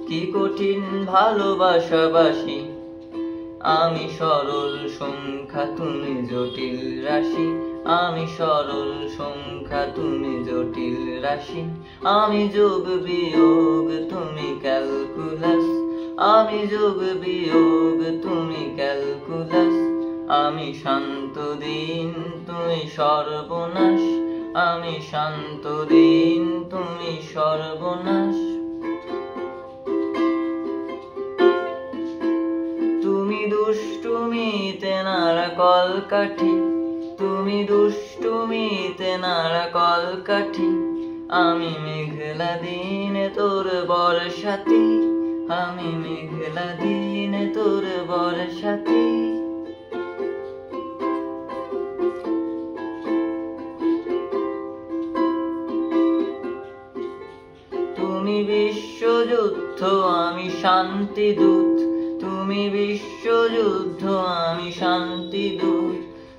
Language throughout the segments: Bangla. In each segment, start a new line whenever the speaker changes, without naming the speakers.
কি কঠিন ভালোবাসাবাসি। আমি সরল সংখ্যা তুমি জটিল রাশি, আমি সরল সংখ্যা তুমি জটিল রাশি। আমি যোগ বিয়োগ তুমি ক্যালকুলাস, আমি যোগ বিয়োগ তুমি ক্যালকুলাস। আমি শান্ত দিন তুমি সর্বনাশ, আমি শান্ত দিন তুমি সর্বনাশ। তুমি দুষ্টুমিতে নাড়া কলকাঠি, তুমি দুষ্টুমিতে নাড়া কলকাঠি। আমি মেঘলা দিনে তোর বর্ষাতি, আমি মেঘলা দিনে তোর বর্ষাতি। তুমি বিশ্বযুদ্ধ আমি শান্তিদূত, তুমি বিশ্বযুদ্ধ আমি শান্তিদূত।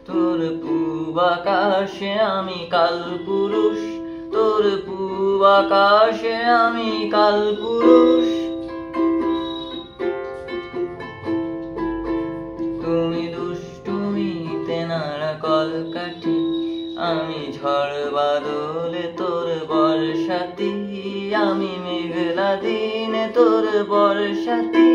তোর পূব আকাশে আমি কালপুরুষ, তোর পূব আকাশে আমি কালপুরুষ। তুমি দুষ্টুমিতে নাড়া কলকাঠি, আমি ঝড় বাদলে তোর বর্ষাতি, আমি মেঘলা দিনে তোর বর্ষাতি।